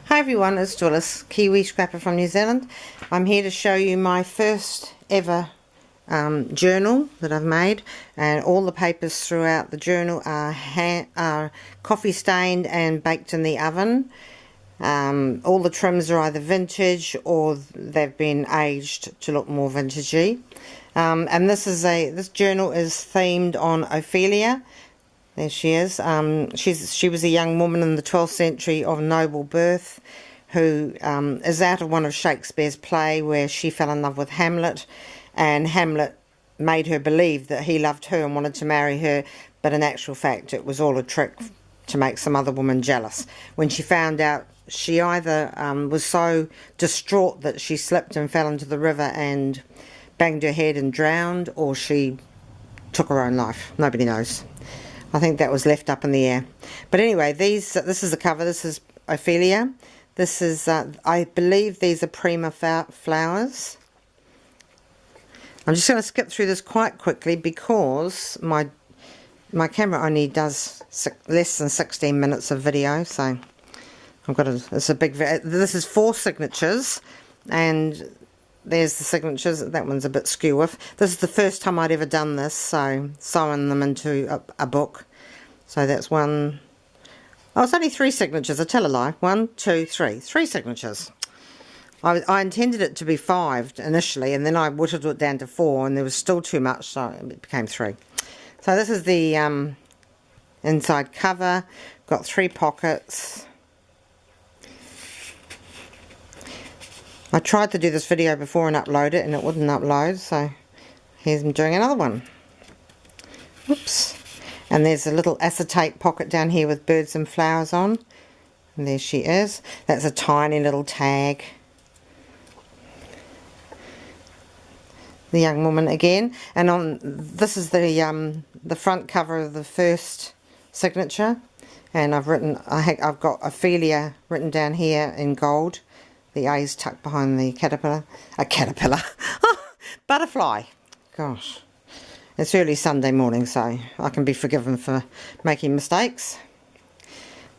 Hi everyone, it's Doris, Kiwi Scrapper from New Zealand. I'm here to show you my first ever journal that I've made, and all the papers throughout the journal are coffee stained and baked in the oven. All the trims are either vintage or they've been aged to look more vintagey. And this journal is themed on Ophelia. There she is. She was a young woman in the 12th century of noble birth who is out of one of Shakespeare's play where she fell in love with Hamlet, and Hamlet made her believe that he loved her and wanted to marry her, but in actual fact it was all a trick to make some other woman jealous. When she found out, she either was so distraught that she slipped and fell into the river and banged her head and drowned, or she took her own life. Nobody knows. I think that was left up in the air. But anyway, this is the cover. This is Ophelia. This is, I believe these are prima flowers. I'm just going to skip through this quite quickly because my camera only does less than 16 minutes of video, so I've got it's a big. This is 4 signatures, and there's the signatures. That one's a bit skew with. This is the first time I'd ever done this, so sewing them into a book. So that's one. Oh, it's only 3 signatures. I tell a lie. 1, 2, 3. 3 signatures. I intended it to be 5 initially, and then I whittled it down to 4, and there was still too much, so it became 3. So this is the inside cover. Got 3 pockets. I tried to do this video before and upload it, and it wouldn't upload, so here's me doing another one. Whoops. And there's a little acetate pocket down here with birds and flowers on. And there she is. That's a tiny little tag. The young woman again. And on this is the front cover of the first signature. And I've got Ophelia written down here in gold. The A's tucked behind the caterpillar. A caterpillar. Butterfly. Gosh. It's early Sunday morning, so I can be forgiven for making mistakes.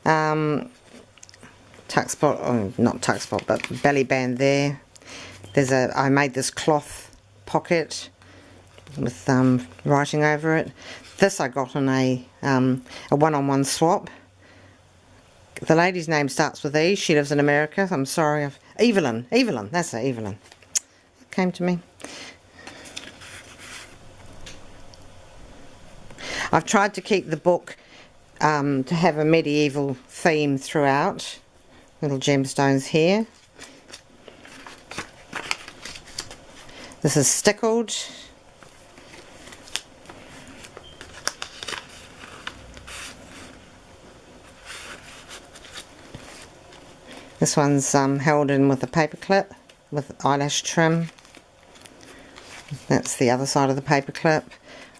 Tuck spot, oh, not tuck spot, but belly band there. I made this cloth pocket with writing over it. This I got on a one-on-one swap. The lady's name starts with E. She lives in America. I'm sorry. Evelyn. That's it, Evelyn. It came to me. I've tried to keep the book to have a medieval theme throughout. Little gemstones here. This is stickled. This one's held in with a paper clip with eyelash trim. That's the other side of the paper clip.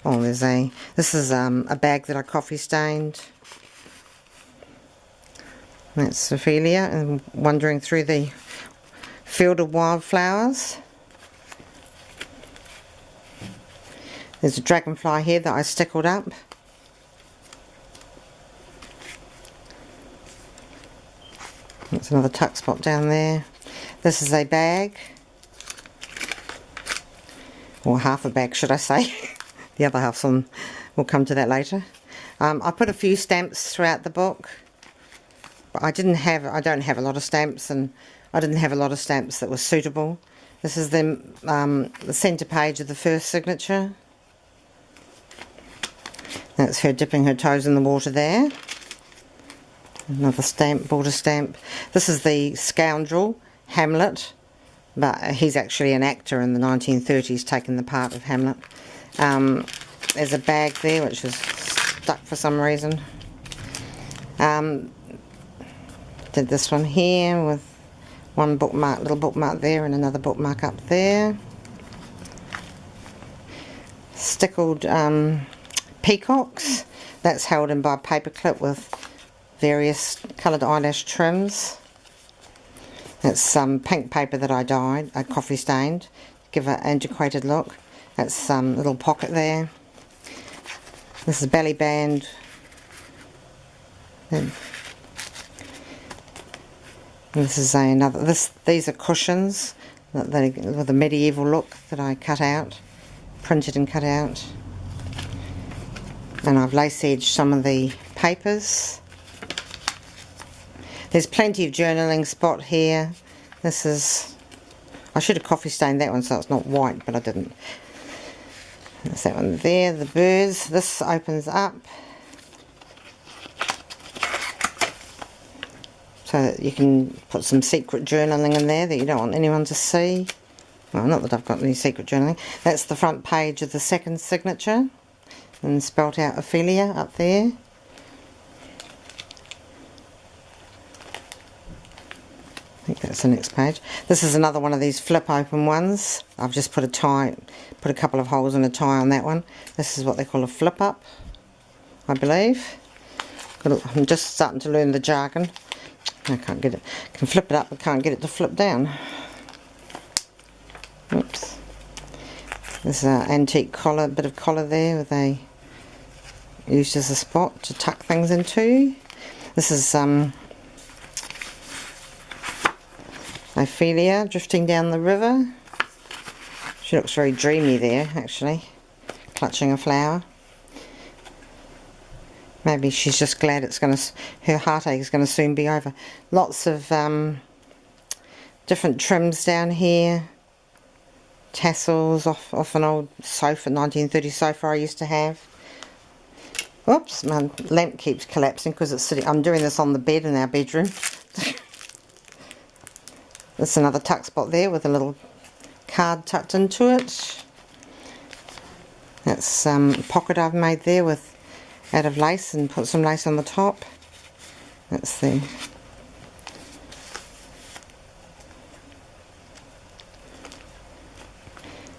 Oh, this is a bag that I coffee stained. That's Ophelia and wandering through the field of wildflowers. There's a dragonfly here that I stickled up. That's another tuck spot down there. This is a bag, or half a bag should I say. The other half's on, we'll come to that later. I put a few stamps throughout the book, but I don't have a lot of stamps, and I didn't have a lot of stamps that were suitable. This is the centre page of the first signature. That's her dipping her toes in the water there. Another stamp, border stamp. This is the scoundrel, Hamlet, but he's actually an actor in the 1930s taking the part of Hamlet. There's a bag there which is stuck for some reason. Did this one here with one bookmark, little bookmark there, and another bookmark up there. Stickled peacocks. That's held in by a paper clip with various coloured eyelash trims. That's some pink paper that I dyed, I coffee stained, give an antiquated look. That's some little pocket there. This is belly band. And this is another. These are cushions with a medieval look that I cut out, printed and cut out. And I've lace edged some of the papers. There's plenty of journaling spot here. This is, I should have coffee stained that one so it's not white, but I didn't. There's that one there, the birds. This opens up so that you can put some secret journaling in there that you don't want anyone to see. Well, not that I've got any secret journaling. That's the front page of the second signature, and spelt out Ophelia up there. I think that's the next page. This is another one of these flip open ones. I've just put a couple of holes and a tie on that one. This is what they call a flip up, I believe. I'm just starting to learn the jargon. I can't get it. I can flip it up, but can't get it to flip down. Oops. There's an antique collar, bit of collar there with a used as a spot to tuck things into. This is Ophelia drifting down the river. She looks very dreamy there, actually, clutching a flower. Maybe she's just glad her heartache is going to soon be over. Lots of different trims down here. Tassels off an old sofa, 1930s sofa I used to have. Whoops, my lamp keeps collapsing because it's sitting. I'm doing this on the bed in our bedroom. There's another tuck spot there with a little card tucked into it. That's a pocket I've made there out of lace and put some lace on the top. That's the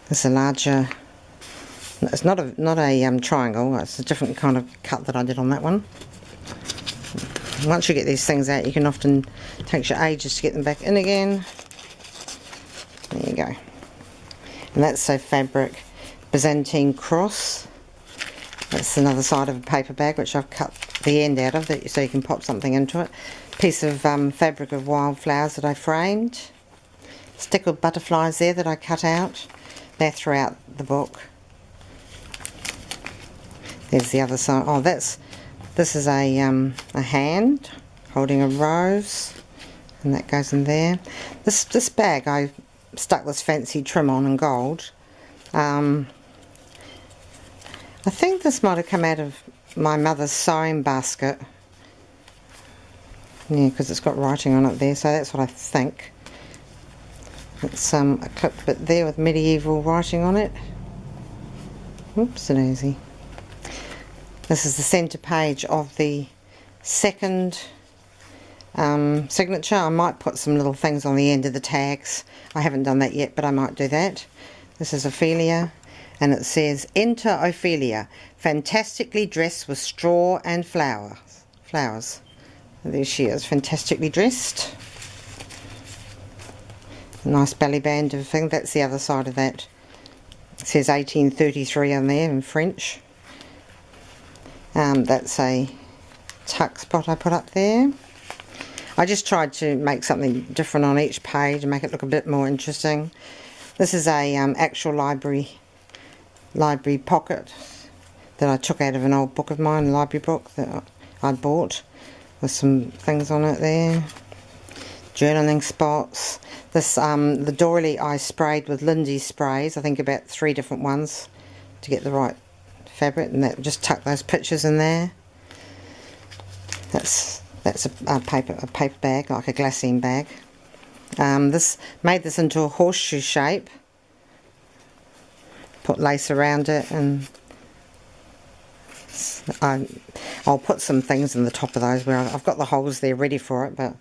There's a larger. It's not a triangle. It's a different kind of cut that I did on that one. Once you get these things out, you can often take your ages to get them back in again. There you go. And that's a fabric Byzantine cross. That's another side of a paper bag which I've cut the end out of, so you can pop something into it. Piece of fabric of wildflowers that I framed. Stickled butterflies there that I cut out. They're throughout the book. There's the other side. Oh, this is a hand holding a rose, and that goes in there. This bag I stuck this fancy trim on in gold. I think this might have come out of my mother's sewing basket. Yeah, because it's got writing on it there, so that's what I think. It's a clipped bit there with medieval writing on it. Oops-a-daisy. This is the centre page of the second signature. I might put some little things on the end of the tags. I haven't done that yet, but I might do that. This is Ophelia, and it says, "Enter Ophelia, fantastically dressed with straw and flowers." And there she is, fantastically dressed. A nice belly band of thing. That's the other side of that. It says 1833 on there in French. That's a tuck spot I put up there. I just tried to make something different on each page and make it look a bit more interesting. This is a actual library pocket that I took out of an old book of mine, a library book that I bought, with some things on it there. Journaling spots. This the doily I sprayed with Lindy's sprays. I think about 3 different ones to get the right fabric, and that just tuck those pictures in there. That's a paper bag, like a glassine bag. This made this into a horseshoe shape. Put lace around it, and I'll put some things in the top of those where I've got the holes there ready for it, but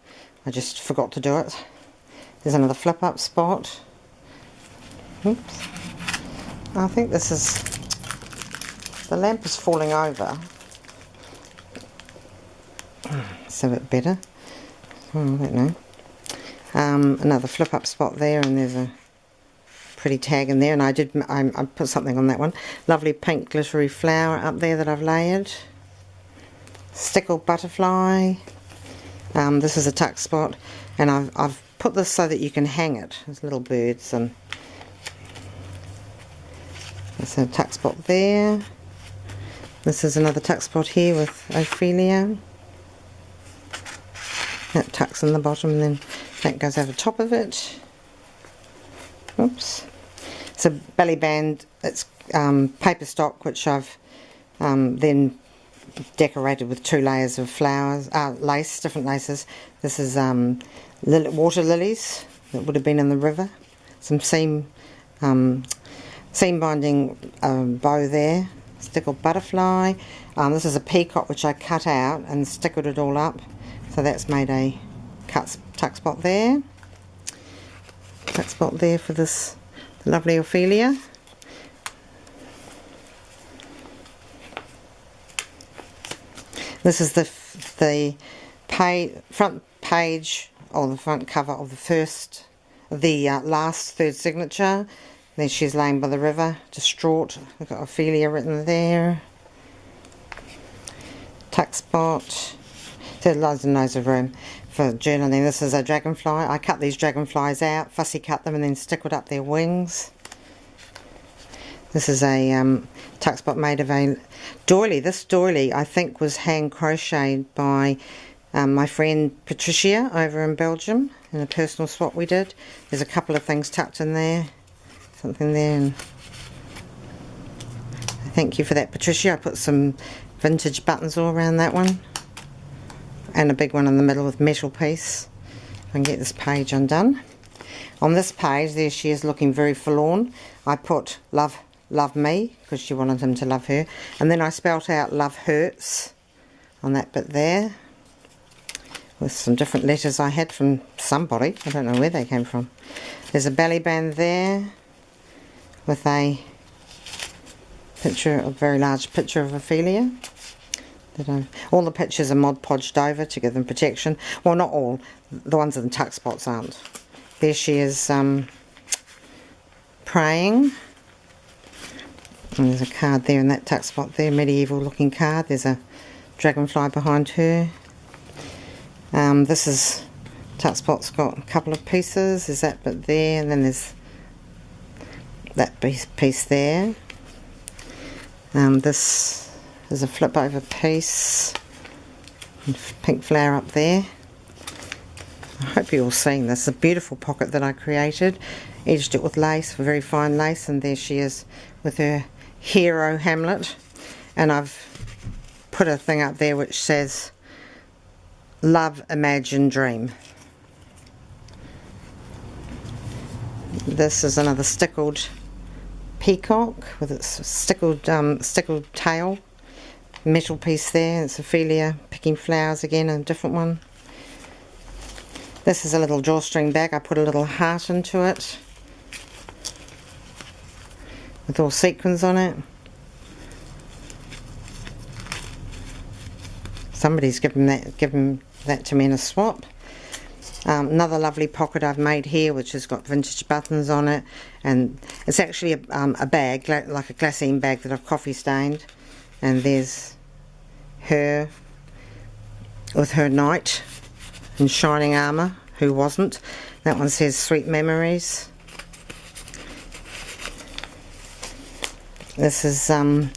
I just forgot to do it. There's another flip up spot. Oops. I think this is, the lamp is falling over. It's a bit better. Oh, I don't know. Another flip up spot there, and there's a pretty tag in there, and I put something on that one. Lovely pink glittery flower up there that I've layered. Stickled butterfly. This is a tuck spot, and I've put this so that you can hang it. There's little birds, and there's a tuck spot there. This is another tuck spot here with Ophelia. That tucks in the bottom, and then that goes over top of it. Oops. It's a belly band. It's paper stock, which I've then decorated with 2 layers of flowers, lace, different laces. This is water lilies that would have been in the river. Some seam binding bow there. Stickled butterfly. This is a peacock which I cut out and stickled it all up. So that's made a tuck spot there. Tuck spot there for this lovely Ophelia. This is the front page, or the front cover of the last third signature. There she's laying by the river, distraught. We've got Ophelia written there. Tuck spot. There's loads and loads of room for journaling. This is a dragonfly. I cut these dragonflies out, fussy cut them, and then stickled up their wings. This is a tuck spot made of a doily. This doily, I think, was hand crocheted by my friend Patricia over in Belgium in a personal swap we did. There's a couple of things tucked in there, something there, and thank you for that, Patricia. I put some vintage buttons all around that one, and a big one in the middle with metal piece. I can get this page undone. On this page, there she is looking very forlorn. I put love me, because she wanted him to love her, and then I spelt out love hurts on that bit there with some different letters I had from somebody. I don't know where they came from. There's a belly band there with a picture, a very large picture of Ophelia. All the pictures are Mod Podged over to give them protection. Well, not all. The ones in the tuck spots aren't. There she is praying. And there's a card there in that tuck spot there, medieval looking card. There's a dragonfly behind her. This is tuck spot's got a couple of pieces. There's that bit there, and then there's that piece there. This is a flip over piece. Pink flower up there. I hope you're all seeing this. A beautiful pocket that I created. Edged it with lace, very fine lace, and there she is with her hero Hamlet. And I've put a thing up there which says love, imagine, dream. This is another stickled peacock with its stickled tail. Metal piece there. It's Ophelia picking flowers again, a different one. This is a little drawstring bag. I put a little heart into it with all sequins on it. Somebody's given that to me in a swap. Another lovely pocket I've made here, which has got vintage buttons on it, and it's actually a bag, like a glassine bag that I've coffee stained. And there's her with her knight in shining armour, who wasn't. That one says sweet memories. This is an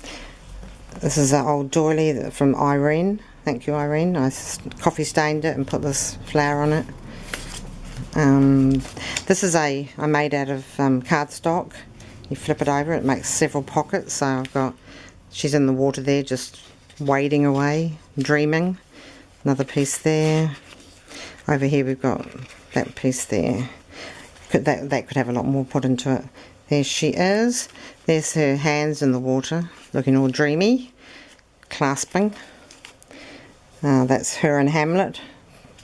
old doily from Irene. Thank you, Irene. I coffee stained it and put this flower on it. This is I made out of cardstock. You flip it over, it makes several pockets. So I've got, she's in the water there, just wading away, dreaming. Another piece there. Over here we've got that piece there. That could have a lot more put into it. There she is. There's her hands in the water, looking all dreamy, clasping. That's her and Hamlet,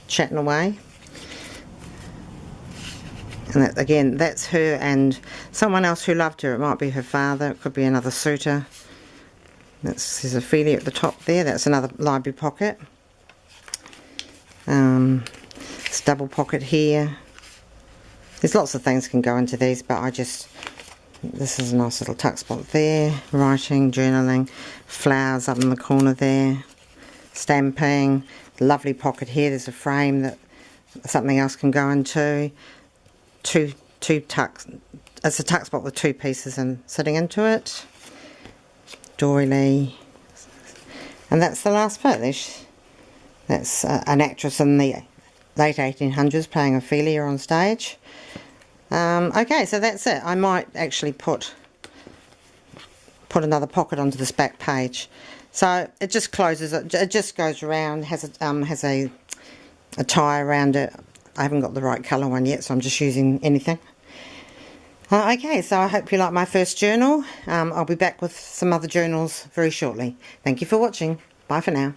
chatting away. And that, again, that's her and someone else who loved her. It might be her father, it could be another suitor. There's Ophelia at the top there. That's another library pocket. It's double pocket here. There's lots of things can go into these, but this is a nice little tuck spot there. Writing, journaling, flowers up in the corner there. stamping. Lovely pocket here. There's a frame that something else can go into. Two tucks. It's a tuck spot with 2 pieces and sitting into it. Doily. And that's the last bit. That's an actress in the late 1800s playing Ophelia on stage. Okay, so that's it. I might actually put another pocket onto this back page. So it just closes. It just goes around. Has a tie around it. I haven't got the right colour one yet, so I'm just using anything. Okay, so I hope you like my first journal. I'll be back with some other journals very shortly. Thank you for watching. Bye for now.